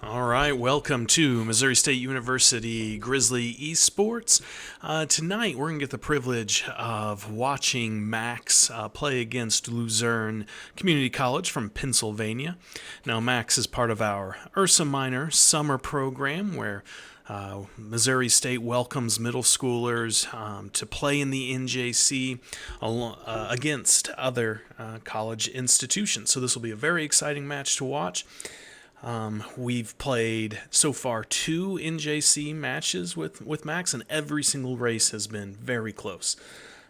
All right, welcome to Missouri State University Grizzly Esports. Tonight, we're going to get the privilege of watching Max play against Luzerne Community College from Pennsylvania. Now, Max is part of our Ursa Minor summer program where Missouri State welcomes middle schoolers to play in the NJC against other college institutions. So, this will be a very exciting match to watch. We've played so far 2 NJC matches with Max, and every single race has been very close.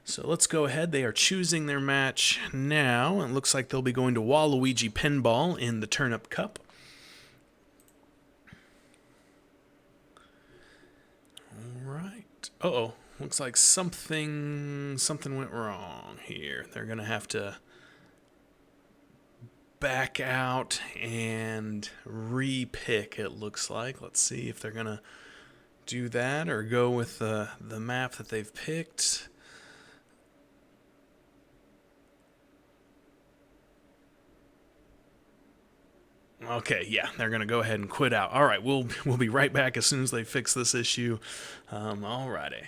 So let's go ahead. They are choosing their match now. It looks like they'll be going to Waluigi Pinball in the Turnip Cup. All right. Uh-oh. Looks like something went wrong here. They're going to have to back out and re-pick, it looks like. Let's see if they're going to do that or go with the map that they've picked. Okay, yeah, they're going to go ahead and quit out. All right, we'll be right back as soon as they fix this issue. Alrighty.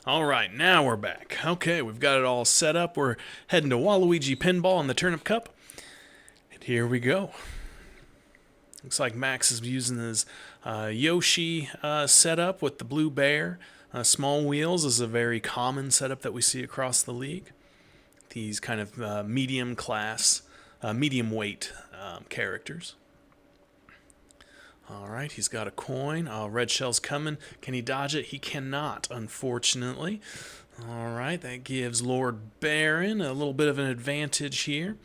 All right, now we're back. Okay, we've got it all set up. We're heading to Waluigi Pinball in the Turnip Cup. And here we go. Looks like Max is using his Yoshi setup with the blue bear. Small wheels is a very common setup that we see across the league. These kind of medium class, medium weight characters. All right, he's got a coin. Red shell's coming. Can he dodge it? He cannot, unfortunately. All right, that gives Lord Baron a little bit of an advantage here.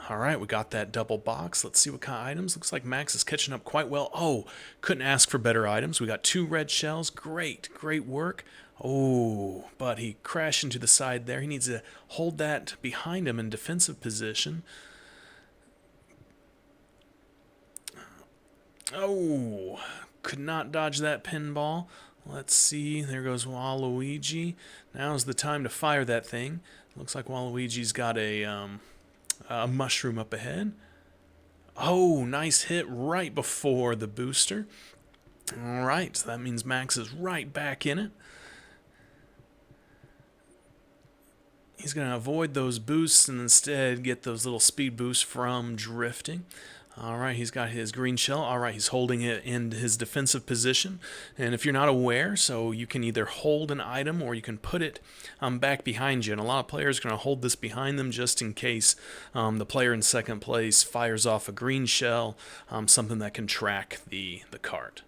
All right, we got that double box. Let's see what kind of items. Looks like Max is catching up quite well. Oh, couldn't ask for better items. We got 2 red shells. Great work. Oh, but he crashed into the side there. He needs to hold that behind him in defensive position. Oh, could not dodge that pinball. Let's see. There goes Waluigi. Now's the time to fire that thing. Looks like Waluigi's got a mushroom up ahead. Oh, nice hit right before the booster. All right, so that means Max is right back in it. He's going to avoid those boosts and instead get those little speed boosts from drifting. All right, he's got his green shell. All right, he's holding it in his defensive position. And if you're not aware, so you can either hold an item or you can put it back behind you. And a lot of players are going to hold this behind them just in case the player in second place fires off a green shell, something that can track the cart.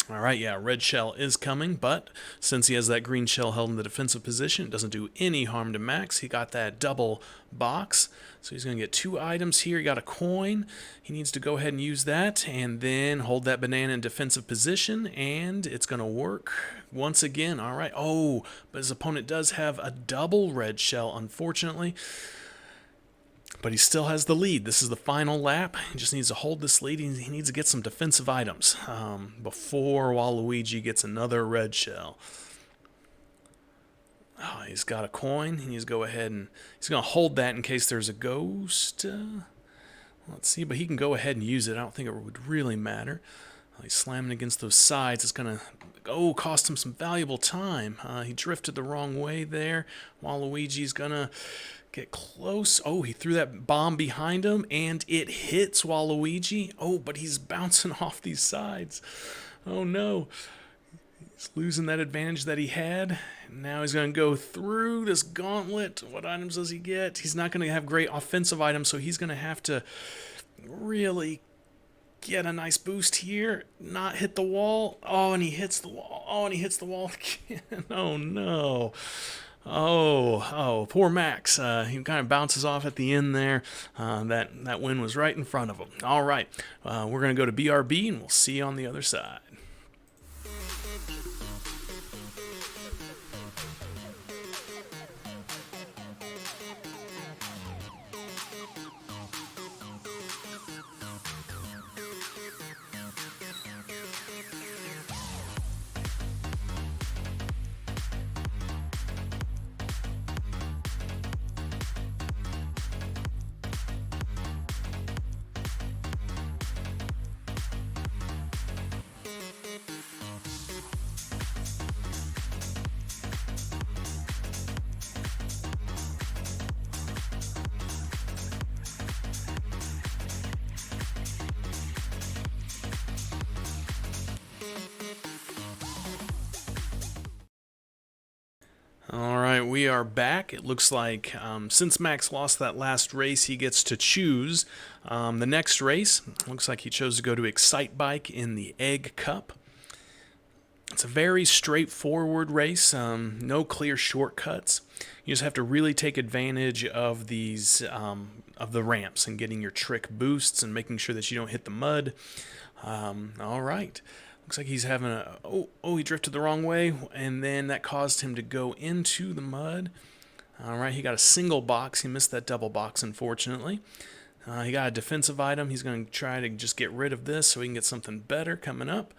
All right, yeah, red shell is coming, but since he has that green shell held in the defensive position, it doesn't do any harm to Max. He got that double box, so he's going to get 2 items here. He got a coin. He needs to go ahead and use that, and then hold that banana in defensive position, and it's going to work once again. All right, oh, but his opponent does have a double red shell, unfortunately. But he still has the lead. This is the final lap. He just needs to hold this lead. He needs to get some defensive items before Waluigi gets another red shell. Oh, he's got a coin. He needs to go ahead and he's going to hold that in case there's a ghost. Let's see, but he can go ahead and use it. I don't think it would really matter. He's slamming against those sides. It's going to cost him some valuable time. He drifted the wrong way there. Waluigi's going to get close. Oh, he threw that bomb behind him, and it hits Waluigi. Oh, but he's bouncing off these sides. Oh, no. He's losing that advantage that he had. Now he's going to go through this gauntlet. What items does he get? He's not going to have great offensive items, so he's going to have to really get a nice boost here. Not hit the wall. Oh, and he hits the wall. Oh, and he hits the wall again. Oh, no. Oh, poor Max. He kind of bounces off at the end there. That win was right in front of him. All right, we're going to go to BRB, and we'll see you on the other side. All right, we are back. It looks like since Max lost that last race, he gets to choose the next race. Looks like he chose to go to Excite Bike in the Egg Cup. It's a very straightforward race, no clear shortcuts. You just have to really take advantage of these of the ramps and getting your trick boosts and making sure that you don't hit the mud. All right. Looks like he's having a... he drifted the wrong way, and then that caused him to go into the mud. All right, he got a single box. He missed that double box, unfortunately. He got a defensive item. He's going to try to just get rid of this so he can get something better coming up.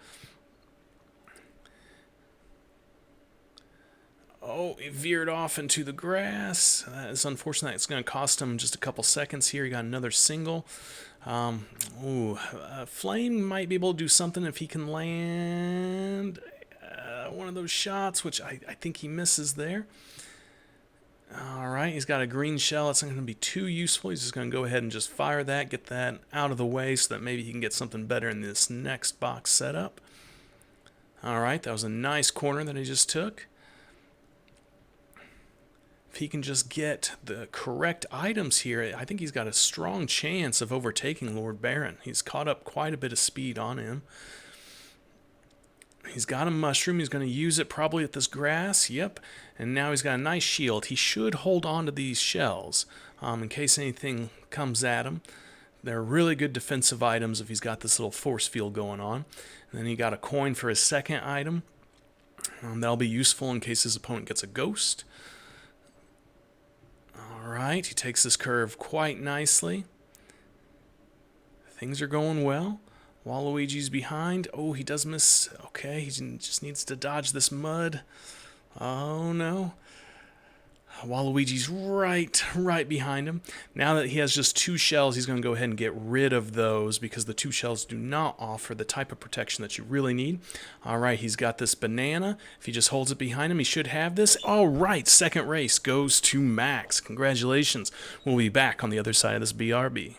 Oh, he veered off into the grass. It's unfortunate. It's going to cost him just a couple seconds here. He got another single. Flame might be able to do something if he can land one of those shots, which I think he misses there. All right, he's got a green shell. It's not going to be too useful. He's just going to go ahead and just fire that, get that out of the way so that maybe he can get something better in this next box setup. All right, that was a nice corner that he just took. If he can just get the correct items here, I think he's got a strong chance of overtaking Lord Baron. He's caught up quite a bit of speed on him. He's got a mushroom. He's going to use it probably at this grass. Yep. And now he's got a nice shield. He should hold on to these shells in case anything comes at him. They're really good defensive items if he's got this little force field going on. And then he got a coin for his second item. That'll be useful in case his opponent gets a ghost. All right, he takes this curve quite nicely. Things are going well. Waluigi's behind. Oh, he does miss. Okay, he just needs to dodge this mud. Oh, no. Waluigi's right behind him. Now that he has just 2 shells, he's going to go ahead and get rid of those because the 2 shells do not offer the type of protection that you really need. All right, he's got this banana. If he just holds it behind him, he should have this. All right, second race goes to Max. Congratulations. We'll be back on the other side of this BRB.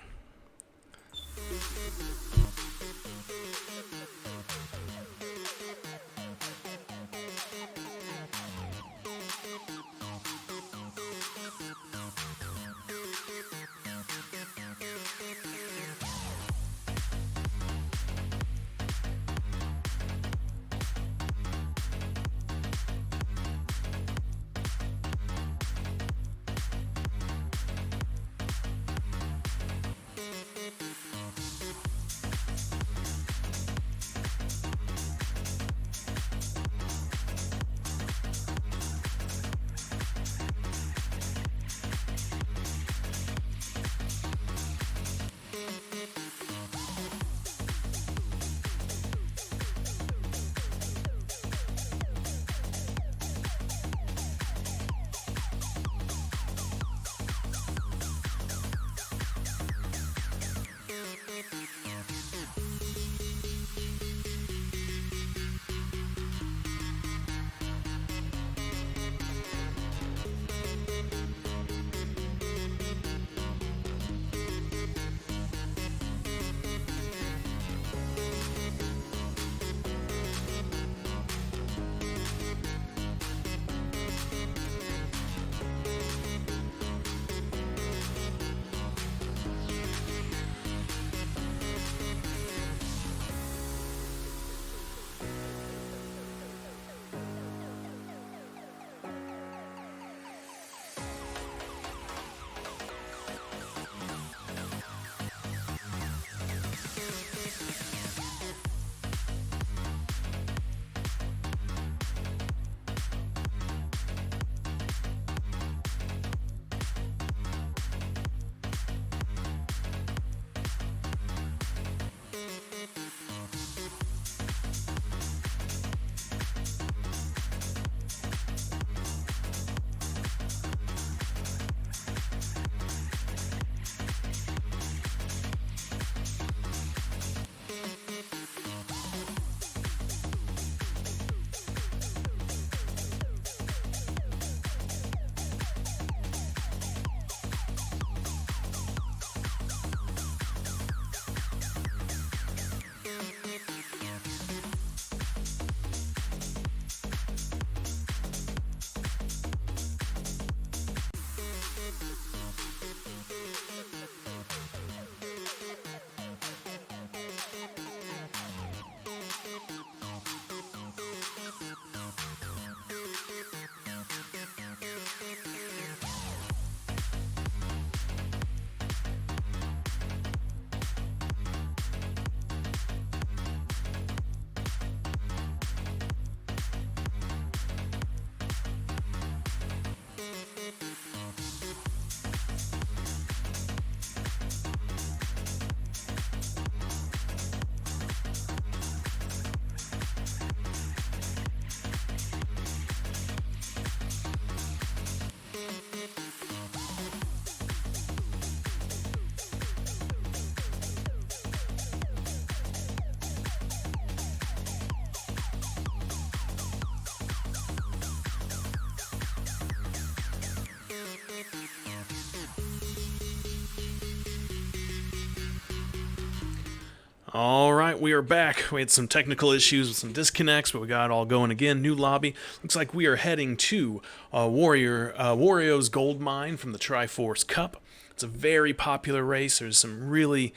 All right, we are back. We had some technical issues with some disconnects, but we got it all going again. New lobby. Looks like we are heading to Wario's Gold Mine from the Triforce Cup. It's a very popular race. There's some really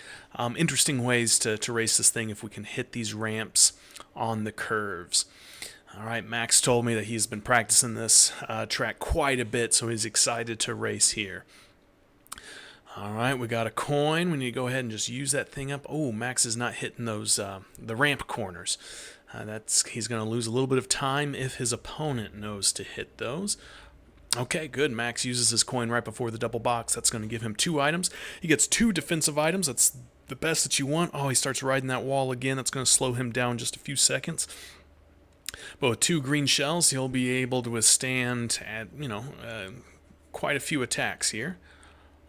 interesting ways to race this thing if we can hit these ramps on the curves. All right, Max told me that he's been practicing this track quite a bit, so he's excited to race here. All right, we got a coin. We need to go ahead and just use that thing up. Oh, Max is not hitting those the ramp corners. He's going to lose a little bit of time if his opponent knows to hit those. Okay, good. Max uses his coin right before the double box. That's going to give him 2 items. He gets 2 defensive items. That's the best that you want. Oh, he starts riding that wall again. That's going to slow him down just a few seconds. But with 2 green shells, he'll be able to withstand quite a few attacks here.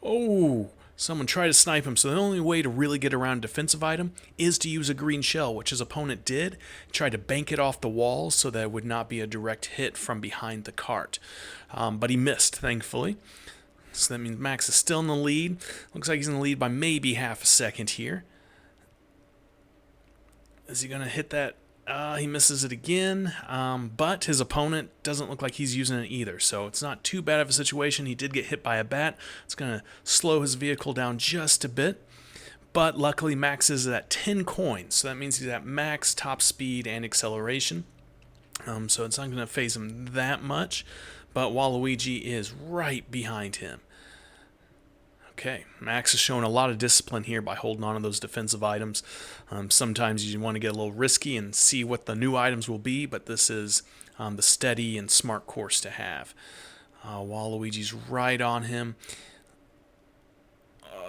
Oh, someone tried to snipe him, so the only way to really get around a defensive item is to use a green shell, which his opponent did. He tried to bank it off the walls so that it would not be a direct hit from behind the cart. But he missed, thankfully. So that means Max is still in the lead. Looks like he's in the lead by maybe half a second here. Is he going to hit that? He misses it again, but his opponent doesn't look like he's using it either, so it's not too bad of a situation. He did get hit by a bat. It's going to slow his vehicle down just a bit, but luckily Max is at 10 coins, so that means he's at max top speed and acceleration, so it's not going to phase him that much, but Waluigi is right behind him. Okay, Max is showing a lot of discipline here by holding on to those defensive items. Sometimes you want to get a little risky and see what the new items will be, but this is the steady and smart course to have. Waluigi's right on him.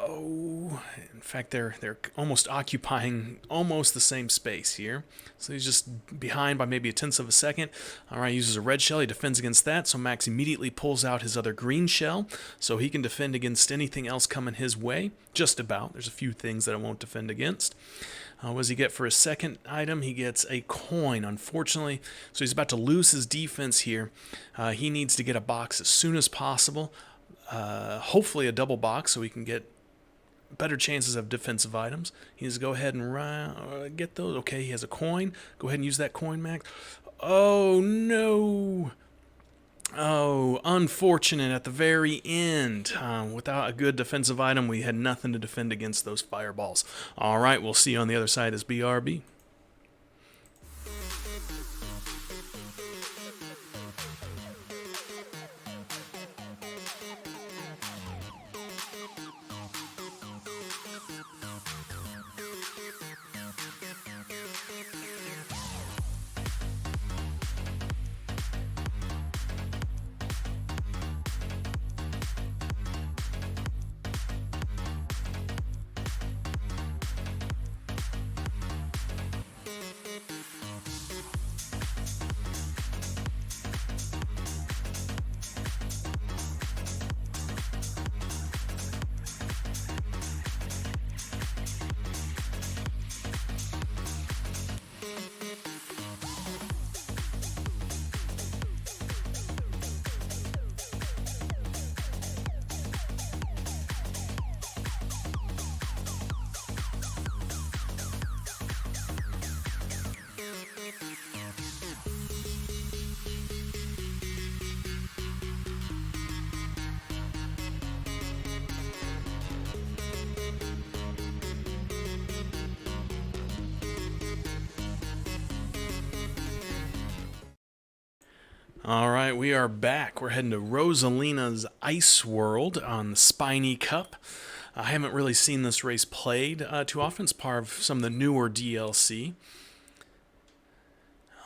Oh, in fact, they're almost occupying almost the same space here. So he's just behind by maybe a tenth of a second. All right, he uses a red shell. He defends against that, so Max immediately pulls out his other green shell, so he can defend against anything else coming his way. Just about. There's a few things that I won't defend against. What does he get for his second item? He gets a coin, unfortunately. So he's about to lose his defense here. He needs to get a box as soon as possible. Hopefully a double box so he can get better chances of defensive items. He needs to go ahead and get those. Okay, he has a coin. Go ahead and use that coin, Max. Oh, no. Oh, unfortunate at the very end. Without a good defensive item, we had nothing to defend against those fireballs. All right, we'll see you on the other side as BRB. All right, we are back. We're heading to Rosalina's Ice World on the Spiny Cup. I haven't really seen this race played too often. It's part of some of the newer DLC.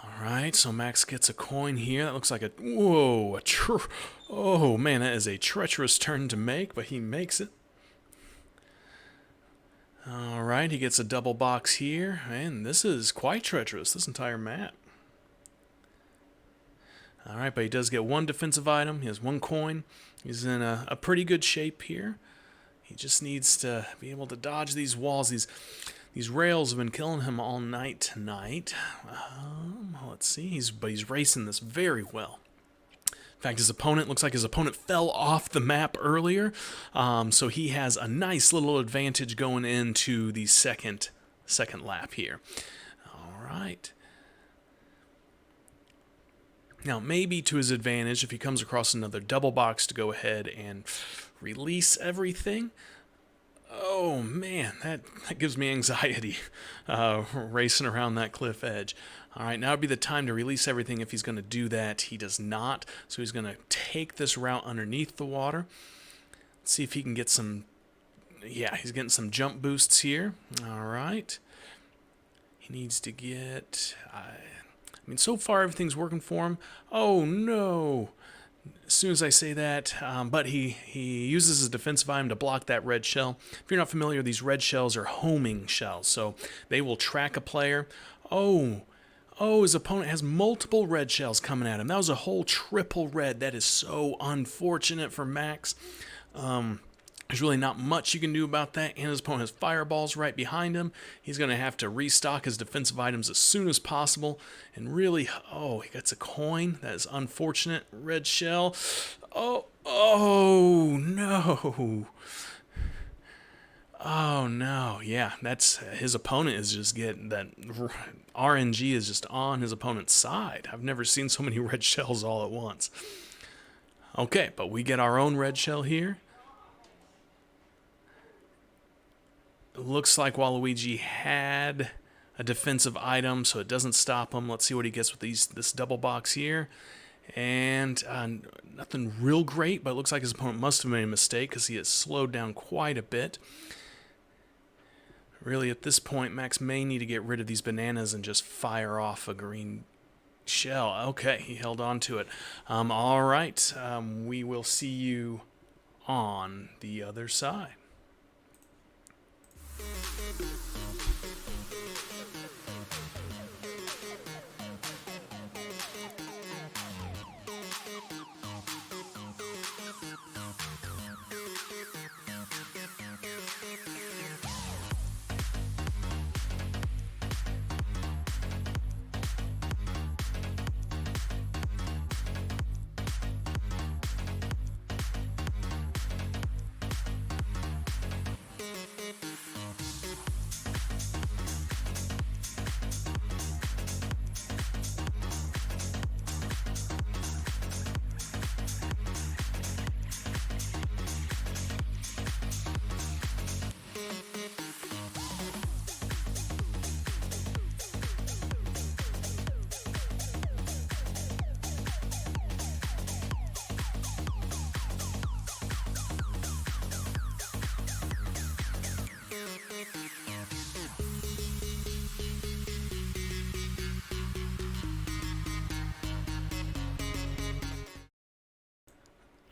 All right, so Max gets a coin here. That looks like a... Whoa, oh, man, that is a treacherous turn to make, but he makes it. All right, he gets a double box here, and this is quite treacherous, this entire map. All right, but he does get one defensive item. He has one coin. He's in a pretty good shape here. He just needs to be able to dodge these walls. These rails have been killing him all night tonight. Let's see. But he's racing this very well. In fact, looks like his opponent fell off the map earlier. So he has a nice little advantage going into the second lap here. All right. Now, maybe to his advantage, if he comes across another double box to go ahead and release everything. Oh, man, that gives me anxiety, racing around that cliff edge. All right, now would be the time to release everything if he's going to do that. He does not, so he's going to take this route underneath the water. Let's see if he can get some... Yeah, he's getting some jump boosts here. All right. He needs to get... I mean, so far everything's working for him. Oh, no. As soon as I say that, but he uses his defensive item to block that red shell. If you're not familiar, these red shells are homing shells, so they will track a player. Oh, Oh, his opponent has multiple red shells coming at him. That was a whole triple red. That is so unfortunate for Max. There's really not much you can do about that, and his opponent has fireballs right behind him. He's going to have to restock his defensive items as soon as possible. And really, oh, he gets a coin. That is unfortunate. Red shell. Oh, no. Oh, no. Yeah, that's his opponent is just getting that. RNG is just on his opponent's side. I've never seen so many red shells all at once. Okay, but we get our own red shell here. It looks like Waluigi had a defensive item, so it doesn't stop him. Let's see what he gets with this double box here. And nothing real great, but it looks like his opponent must have made a mistake because he has slowed down quite a bit. Really, at this point, Max may need to get rid of these bananas and just fire off a green shell. Okay, he held on to it. All right, we will see you on the other side.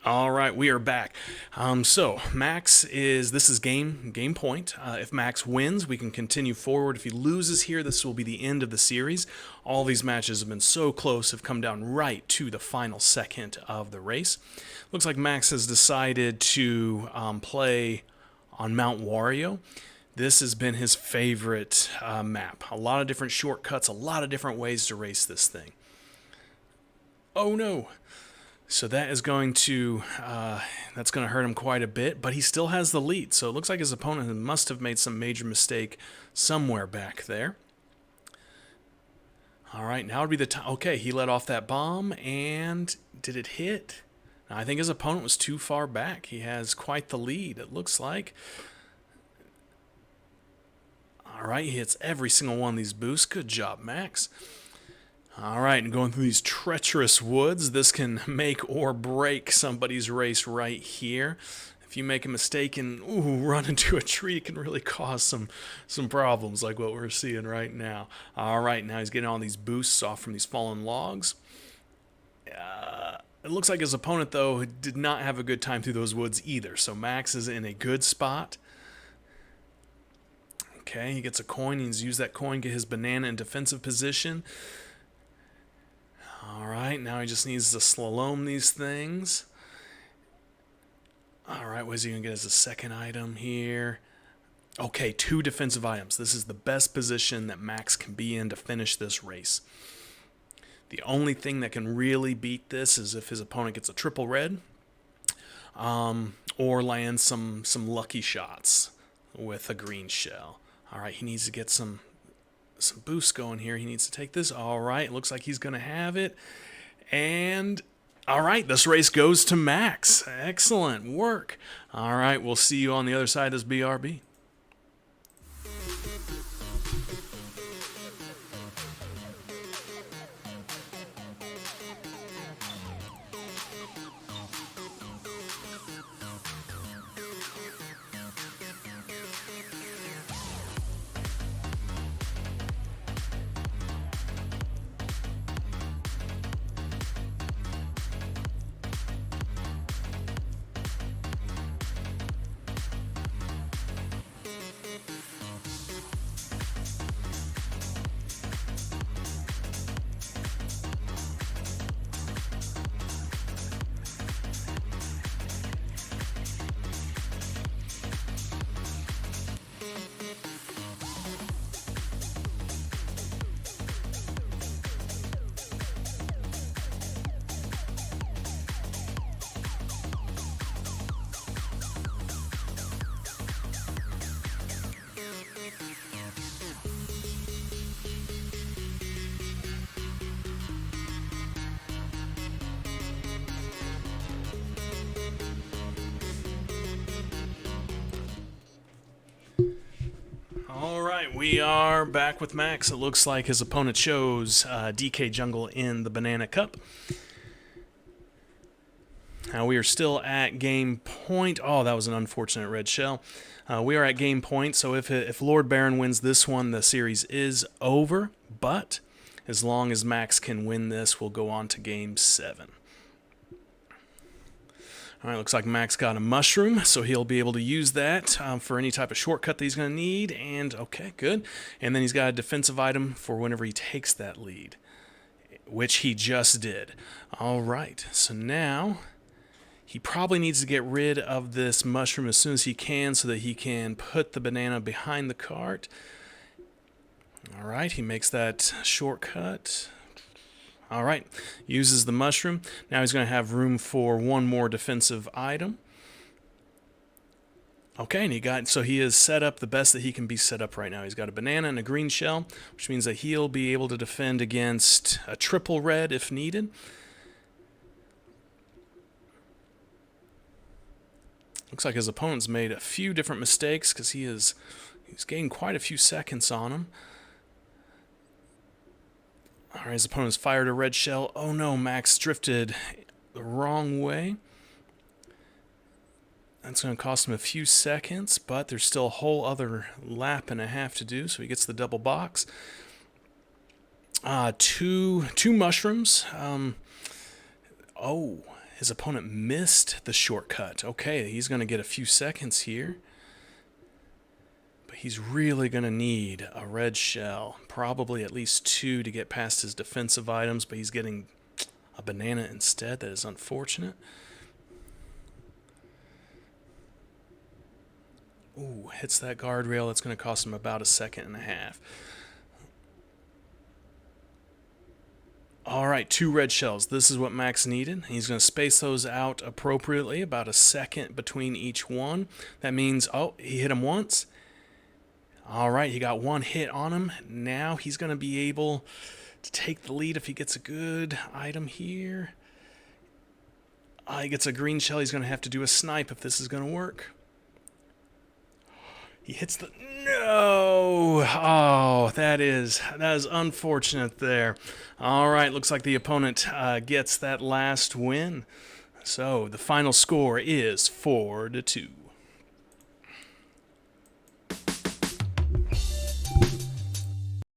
All right, we are back. So Max this is game point. If Max wins, we can continue forward. If he loses here, this will be the end of the series. All these matches have been so close, have come down right to the final second of the race. Looks like Max has decided to play on Mount Wario. This has been his favorite map. A lot of different shortcuts, a lot of different ways to race this thing. Oh no! So that is going to hurt him quite a bit, but he still has the lead. So it looks like his opponent must have made some major mistake somewhere back there. All right, now would be the time. Okay, he let off that bomb, and did it hit? Now, I think his opponent was too far back. He has quite the lead, it looks like. All right, he hits every single one of these boosts. Good job, Max. All right, and going through these treacherous woods, this can make or break somebody's race right here. If you make a mistake and run into a tree, it can really cause some problems like what we're seeing right now. All right, now he's getting all these boosts off from these fallen logs. It looks like his opponent, though, did not have a good time through those woods either, so Max is in a good spot. Okay, he gets a coin. He's used that coin, get his banana in defensive position. All right, now he just needs to slalom these things. All right, what is he going to get as a second item here? Okay, 2 defensive items. This is the best position that Max can be in to finish this race. The only thing that can really beat this is if his opponent gets a triple red or lands some lucky shots with a green shell. All right, he needs to get some boosts going here. He needs to take this. All right, looks like he's going to have it. And all right, this race goes to Max. Excellent work. All right, we'll see you on the other side of this BRB. right, we are back with Max. It looks like his opponent chose DK Jungle in the Banana Cup. Now we are still at game point. Oh, that was an unfortunate red shell. We are at game point, so if Lord Baron wins this one, the series is over. But as long as Max can win this, we'll go on to game 7. All right, looks like Max got a mushroom, so he'll be able to use that for any type of shortcut that he's going to need. And, okay, good. And then he's got a defensive item for whenever he takes that lead, which he just did. All right, so now he probably needs to get rid of this mushroom as soon as he can so that he can put the banana behind the cart. All right, he makes that shortcut. All right, uses the mushroom. Now he's going to have room for one more defensive item. Okay, and he is set up the best that he can be set up right now. He's got a banana and a green shell, which means that he'll be able to defend against a triple red if needed. Looks like his opponent's made a few different mistakes because he's gained quite a few seconds on him. All right, his opponent's fired a red shell. Oh no, Max drifted the wrong way. That's going to cost him a few seconds, but there's still a whole other lap and a half to do, so he gets the double box. Two mushrooms. Oh, his opponent missed the shortcut. Okay, he's going to get a few seconds here. But he's really going to need a red shell. Probably at least 2 to get past his defensive items, but he's getting a banana instead. That is unfortunate. Ooh, hits that guardrail. It's going to cost him about a second and a half. All right, 2 red shells. This is what Max needed. He's going to space those out appropriately, about a second between each one. That means, oh, he hit him once. All right, he got 1 hit on him. Now he's going to be able to take the lead if he gets a good item here. He gets a green shell. He's going to have to do a snipe if this is going to work. He hits the... No! Oh, that is unfortunate there. All right, looks like the opponent gets that last win. So the final score is 4-2.